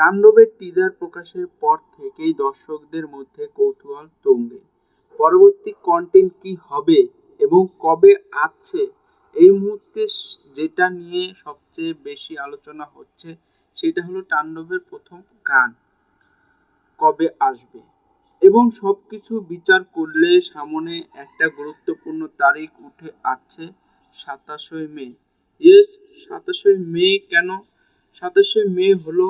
তাণ্ডবের টিজার প্রকাশের পর থেকেই দর্শকদের মধ্যে কৌতূহল তুঙ্গে। পরবর্তী কন্টেন্ট কি হবে এবং কবে আসছে, এই মুহূর্তে যেটা নিয়ে সবচেয়ে বেশি আলোচনা হচ্ছে সেটা হলো তাণ্ডবের প্রথম গান কবে আসবে। এবং সবকিছু বিচার করলে সামনে একটা গুরুত্বপূর্ণ তারিখ উঠে আসছে, 27 মে। ইয়েস, 27 মে কেন? 27 মে হলো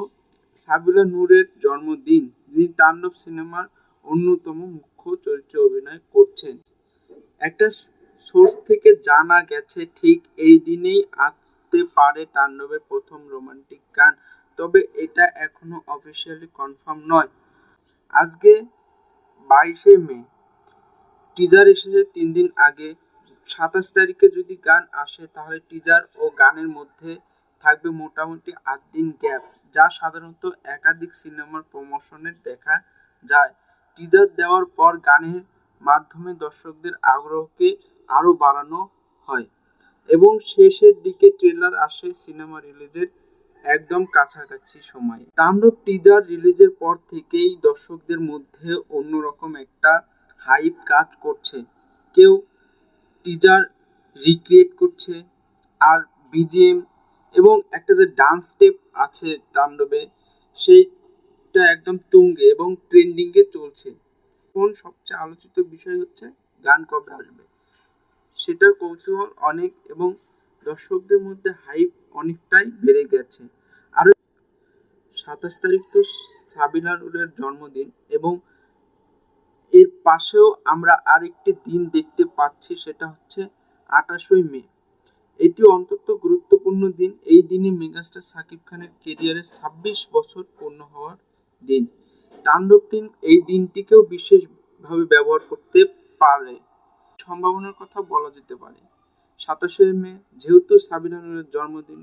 সাবিলা নূরের জন্মদিন, যিনি তাণ্ডব সিনেমার অন্যতম মুখ্য চরিত্রে অভিনয় করছেন। একটা সোর্স থেকে জানা গেছে ঠিক এই দিনেই আসতে পারে তাণ্ডবের প্রথম রোমান্টিক গান, তবে এটা এখনো অফিসিয়ালি কনফার্ম নয়। আজকে 22 মে, টিজার এসেছে 3 দিন আগে। 27 তারিখে যদি গান আসে তাহলে টিজার ও গানের মধ্যে থাকবে মোটামুটি 8 দিন গ্যাপ, যা সাধারণত একাধিক সিনেমার প্রমোশনের দেখা যায়। টিজার দেওয়ার পর গানের মাধ্যমে দর্শকদের আগ্রহকে আরও বাড়ানো হয় এবং শেষের দিকে ট্রেলার আসে সিনেমা রিলিজের একদম কাছাকাছি সময়ে। তাণ্ডব টিজার রিলিজের পর থেকেই দর্শকদের মধ্যে অন্যরকম একটা হাইপ কাজ করছে। কেউ টিজার রিক্রিয়েট করছে, আর বিজিএম এবং একটা যে ডান্স স্টেপ আছে তাণ্ডবে, সেইটা একদম তুঙ্গে এবং ট্রেন্ডিংয়ে চলছে। এখন সবচেয়ে আলোচিত বিষয় হচ্ছে গান কবে আসবে, সেটা কৌতূহল অনেক এবং দর্শকদের মধ্যে হাইপ অনেকটাই বেড়ে গেছে। আর 27 তারিখ তো সাবিনা নূরের জন্মদিন, এবং এর পাশেও আমরা আরেকটি দিন দেখতে পাচ্ছি, সেটা হচ্ছে 28 মে। এটি অত্যন্ত গুরুত্বপূর্ণ দিন। এই দিনে মেগাস্টার সাকিব খানের কেরিয়ারের 26 বছর পূর্ণ হওয়ার দিন। তাণ্ডব টিম এই দিনটিকেও বিশেষভাবে ব্যবহার করতে পারে। সম্ভাবনার কথা বলা যেতে পারে, 27 মে যেহেতু সাবিনা নূরের জন্মদিন,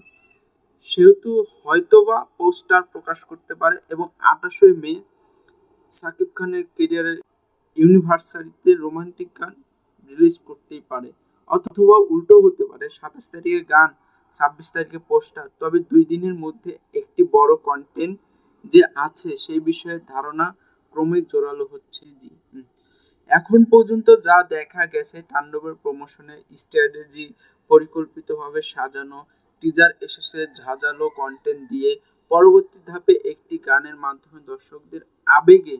সেহেতু হয়তোবা পোস্টার প্রকাশ করতে পারে, এবং 28 মে সাকিব খানের কেরিয়ারের ইউনিভার্সারিতে রোমান্টিক গান রিলিজ করতেই পারে, অথবা উল্টো হতে পারে, 27 তারিখে গান, 26 তারিখে পোস্টার। তবে 2 দিনের মধ্যে একটি বড় কন্টেন্ট যে আছে সেই বিষয়ে ধারণা ক্রমে জোরালো হচ্ছে। জি, এখন পর্যন্ত যা দেখা গেছে, তাণ্ডবের প্রমোশনের স্ট্র্যাটেজি পরিকল্পিতভাবে সাজানো। টিজার এসেছে ঝাঁঝালো কন্টেন্ট দিয়ে, পরবর্তী ধাপে একটি গানের মাধ্যমে দর্শকদের আবেগে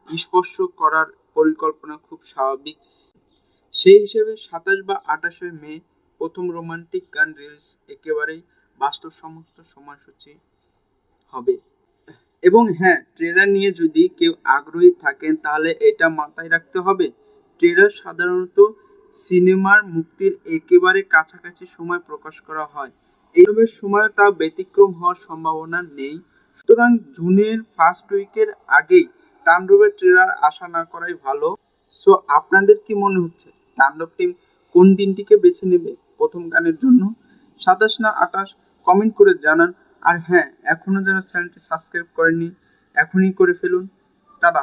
স্পর্শ করার পরিকল্পনা খুব স্বাভাবিক। সেই হিসেবে 27 বা 28 মে প্রথম রোমান্টিক গান রিলিজ একেবারেই বাস্তবসম্মত সময়সূচি হবে। এবং হ্যাঁ, ট্রেলার নিয়ে যদি কেউ আগ্রহী থাকেন তাহলে এটা মাথায় রাখতে হবে, ট্রেলার সাধারণত সিনেমার মুক্তির একেবারে কাছাকাছি সময় প্রকাশ করা হয়। এইসবের সময় তা ব্যতিক্রম হওয়ার সম্ভাবনা নেই। সুতরাং জুনের ফার্স্ট উইকের আগেই তাণ্ডবের ট্রেলার আশা না করাই ভালো। সো আপনাদের কি মনে হচ্ছে, তাণ্ডব টিম কোন দিনটিকে বেছে নেবে প্রথম গানের জন্য? 27 না 28? কমেন্ট করে জানান। আর হ্যাঁ, এখনো যারা চ্যানেলটি সাবস্ক্রাইব করেননি, এখনই করে ফেলুন। টাটা।